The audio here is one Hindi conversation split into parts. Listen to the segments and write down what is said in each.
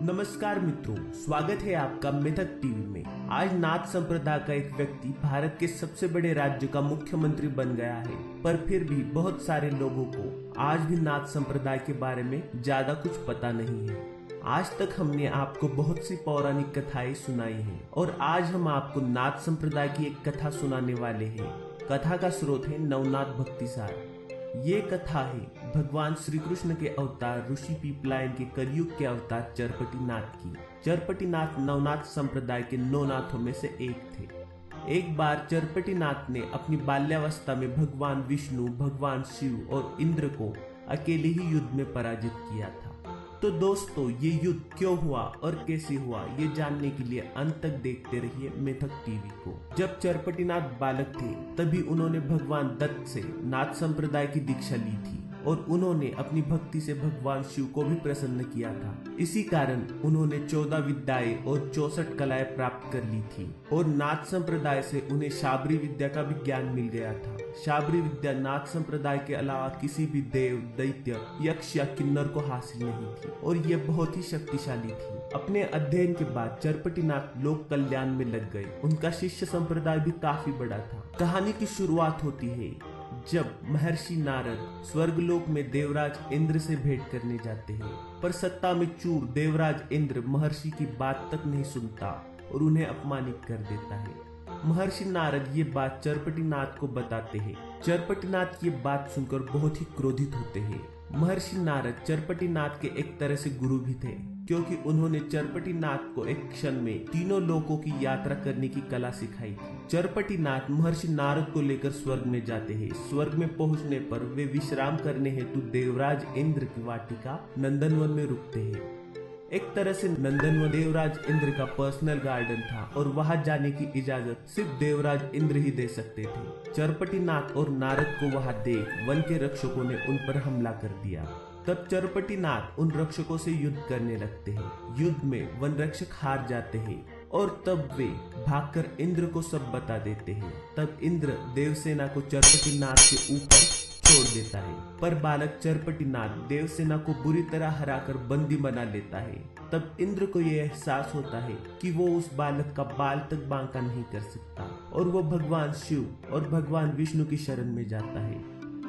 नमस्कार मित्रों, स्वागत है आपका मिथक टीवी में। आज नाथ संप्रदाय का एक व्यक्ति भारत के सबसे बड़े राज्य का मुख्यमंत्री बन गया है, पर फिर भी बहुत सारे लोगों को आज भी नाथ संप्रदाय के बारे में ज्यादा कुछ पता नहीं है। आज तक हमने आपको बहुत सी पौराणिक कथाएं सुनाई हैं और आज हम आपको नाथ संप्रदाय की एक कथा सुनाने वाले हैं। कथा का स्रोत है नवनाथ भक्तिसार। ये कथा है भगवान श्री कृष्ण के अवतार ऋषि पीपलायन के कलयुग के अवतार चरपटीनाथ की। चरपटीनाथ नवनाथ संप्रदाय के 9 नाथों में से एक थे। एक बार चरपटीनाथ ने अपनी बाल्यावस्था में भगवान विष्णु, भगवान शिव और इंद्र को अकेले ही युद्ध में पराजित किया था। तो दोस्तों, ये युद्ध क्यों हुआ और कैसे हुआ, ये जानने के लिए अंत तक देखते रहिए मिथक टीवी को। जब चरपटीनाथ बालक थे तभी उन्होंने भगवान दत्त से नाथ संप्रदाय की दीक्षा ली थी और उन्होंने अपनी भक्ति से भगवान शिव को भी प्रसन्न किया था। इसी कारण उन्होंने 14 विद्याएं और 64 कलाएं प्राप्त कर ली थी और नाथ संप्रदाय से उन्हें शाबरी विद्या का भी ज्ञान मिल गया था। शाबरी विद्या नाथ संप्रदाय के अलावा किसी भी देव, दैत्य, यक्ष या किन्नर को हासिल नहीं थी और ये बहुत ही शक्तिशाली थी। अपने अध्ययन के बाद चरपटीनाथ लोक कल्याण में लग गए। उनका शिष्य संप्रदाय भी काफी बड़ा था। कहानी की शुरुआत होती है जब महर्षि नारद स्वर्गलोक में देवराज इंद्र से भेंट करने जाते हैं, पर सत्ता में चूर देवराज इंद्र महर्षि की बात तक नहीं सुनता और उन्हें अपमानित कर देता है। महर्षि नारद ये बात चरपटीनाथ को बताते हैं। चरपटीनाथ ये बात सुनकर बहुत ही क्रोधित होते हैं। महर्षि नारद चरपटीनाथ के एक तरह से गुरु भी थे, क्योंकि उन्होंने चरपटीनाथ को एक क्षण में तीनों लोकों की यात्रा करने की कला सिखाई थी। चरपटीनाथ महर्षि नारद को लेकर स्वर्ग में जाते हैं। स्वर्ग में पहुंचने पर वे विश्राम करने हेतु देवराज इंद्र की वाटिका नंदनवन में रुकते हैं। एक तरह से नंदनवन देवराज इंद्र का पर्सनल गार्डन था और वहां जाने की इजाजत सिर्फ देवराज इंद्र ही दे सकते थे। चरपटीनाथ और नारद को वहां देख वन के रक्षकों ने उन पर हमला कर दिया। तब चरपटीनाथ उन रक्षकों से युद्ध करने लगते हैं। युद्ध में वन रक्षक हार जाते हैं और तब वे भागकर इंद्र को सब बता देते हैं। तब इंद्र देवसेना को चरपटीनाथ के ऊपर छोड़ देता है, पर बालक चरपटीनाथ देवसेना को बुरी तरह हराकर बंदी बना लेता है। तब इंद्र को यह एहसास होता है कि वो उस बालक का बाल तक बांका नहीं कर सकता और वो भगवान शिव और भगवान विष्णु की शरण में जाता है।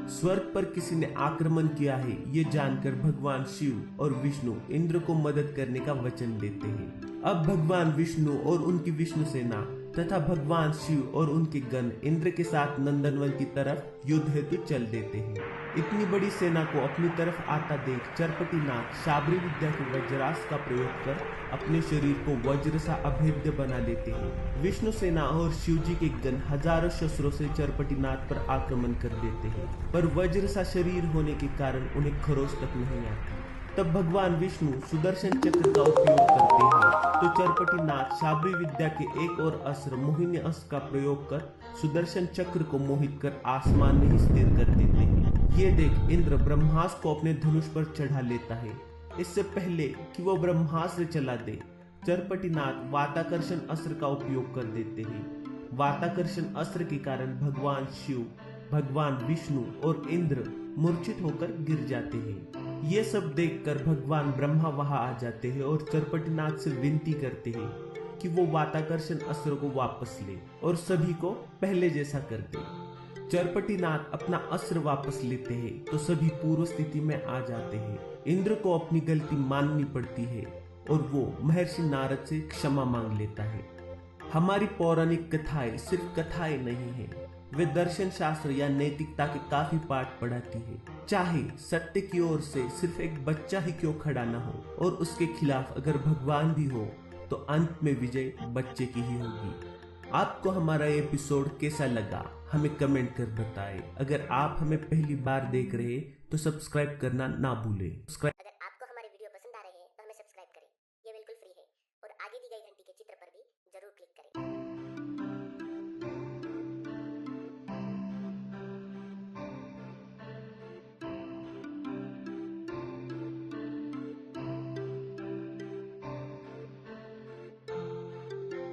स्वर्ग पर किसी ने आक्रमण किया है ये जानकर भगवान शिव और विष्णु इंद्र को मदद करने का वचन देते हैं। अब भगवान विष्णु और उनकी विष्णु सेना तथा भगवान शिव और उनके गण इंद्र के साथ नंदनवन की तरफ युद्ध हेतु चल देते हैं। इतनी बड़ी सेना को अपनी तरफ आता देख चरपटीनाथ शाबरी विद्या के वज्रास्त्र का प्रयोग कर अपने शरीर को वज्र सा अभेद्य बना लेते हैं। विष्णु सेना और शिव जी के गण हजारों शस्त्रों से चरपटीनाथ पर आक्रमण कर देते हैं, पर वज्र सा शरीर होने के कारण उन्हें खरोच तक नहीं आती। तब भगवान विष्णु सुदर्शन चक्र का उपयोग करते हैं, तो चरपटीनाथ शाबरी विद्या के एक और अस्त्र मोहिनी अस्त्र का प्रयोग कर सुदर्शन चक्र को मोहित कर आसमान में ही स्थिर कर देते हैं। ये देख इंद्र ब्रह्मास्त्र को अपने धनुष पर चढ़ा लेता है। इससे पहले कि वो ब्रह्मास्त्र चला दे, चरपटीनाथ वाताकर्षण अस्त्र का उपयोग कर देते हैं। वाताकर्षण अस्त्र के कारण भगवान शिव, भगवान विष्णु और इंद्र मूर्छित होकर गिर जाते हैं। ये सब देखकर भगवान ब्रह्मा वहां आ जाते हैं और चरपटीनाथ से विनती करते हैं कि वो वाताकर्षण अस्त्र को वापस ले और सभी को पहले जैसा कर दे। चरपटीनाथ अपना अस्त्र वापस लेते हैं तो सभी पूर्व स्थिति में आ जाते हैं। इंद्र को अपनी गलती माननी पड़ती है और वो महर्षि नारद से क्षमा मांग लेता है। हमारी पौराणिक कथाएं सिर्फ कथाएं नहीं है, वे दर्शन शास्त्र या नैतिकता के काफी पाठ पढ़ाती है। चाहे सत्य की ओर से सिर्फ एक बच्चा ही क्यों खड़ा न हो और उसके खिलाफ अगर भगवान भी हो तो अंत में विजय बच्चे की ही होगी। आपको हमारा एपिसोड कैसा लगा हमें कमेंट कर बताएं। अगर आप हमें पहली बार देख रहे तो सब्सक्राइब करना ना भूलें।